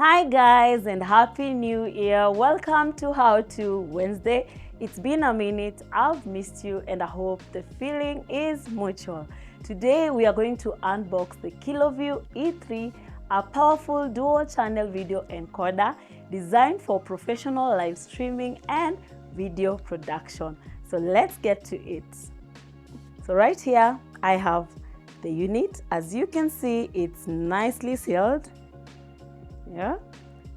Hi guys and happy new year. Welcome to How To Wednesday. It's been a minute, I've missed you and I hope the feeling is mutual. Today we are going to unbox the Kiloview E3, a powerful dual channel video encoder designed for professional live streaming and video production. So let's get to it. So right here I have the unit. As you can see, it's nicely sealed. Yeah,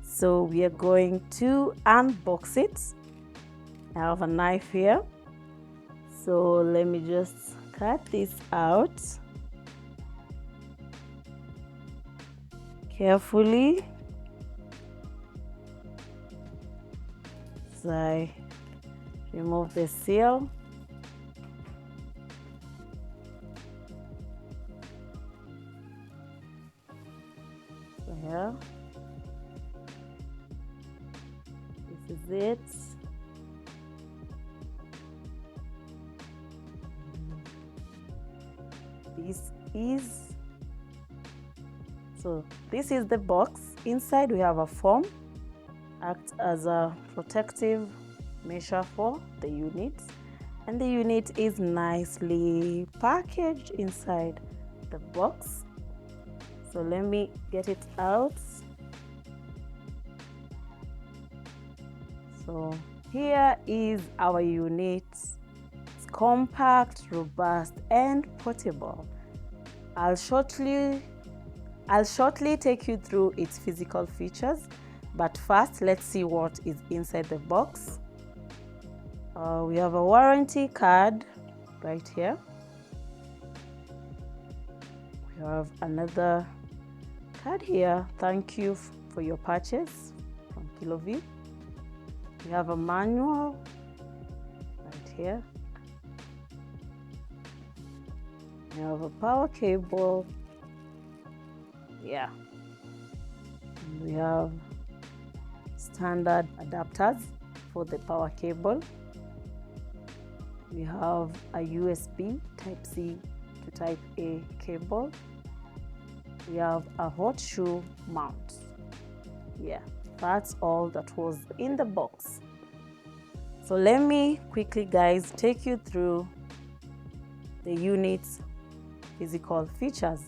so we are going to unbox it. I have a knife here, so let me just cut this out carefully. So I remove the seal. So here, this is it. This is the box. Inside we have a foam, acts as a protective measure for the unit, and the unit is nicely packaged inside the box. So let me get it out. So here is our unit. It's compact, robust, and portable. I'll shortly take you through its physical features, but first let's see what is inside the box. We have a warranty card right here. We have another card here. Thank you for your purchase from Kiloview. We have a manual right here. We have a power cable. Yeah. And we have standard adapters for the power cable. We have a USB Type-C to Type-A cable. We have a hot shoe mount. Yeah, that's all that was in the box. So let me quickly, guys, take you through the unit's physical features.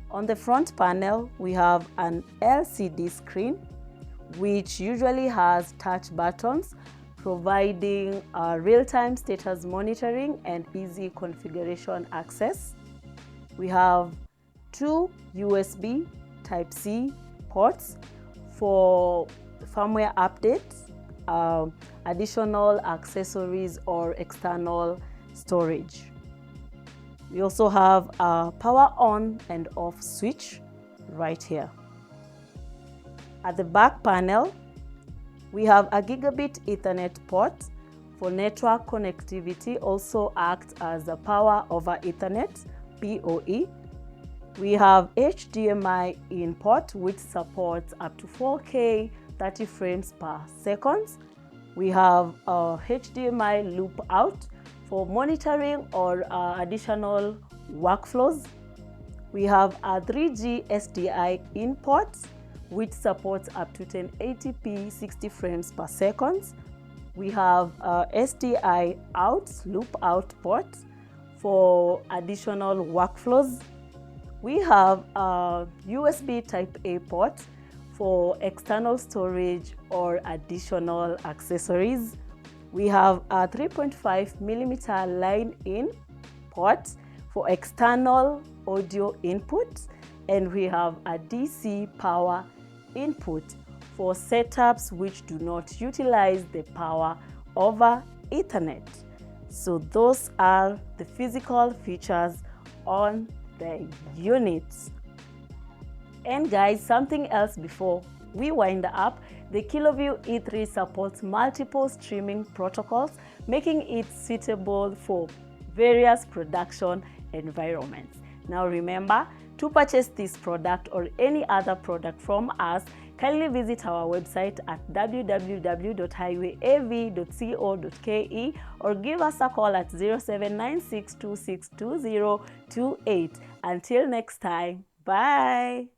On the front panel, we have an LCD screen, which usually has touch buttons, providing real-time status monitoring and easy configuration access. We have two USB Type-C ports for firmware updates, additional accessories, or external storage. We also have a power on and off switch right here. At the back panel, we have a gigabit Ethernet port for network connectivity, also acts as a power over Ethernet, PoE. We have HDMI in port, which supports up to 4K 30 frames per second. We have a HDMI loop out for monitoring or additional workflows. We have a 3G SDI in port, which supports up to 1080p 60 frames per second. We have a SDI out loop out port for additional workflows. We have a USB Type-A port for external storage or additional accessories. We have a 3.5mm line-in port for external audio input, and we have a DC power input for setups which do not utilize the power over Ethernet. So those are the physical features on the units. And guys, something else before we wind up, the Kiloview E3 supports multiple streaming protocols, making it suitable for various production environments. Now remember, to purchase this product or any other product from us, kindly visit our website at www.highwayav.co.ke or give us a call at 0796262028. Until next time, bye!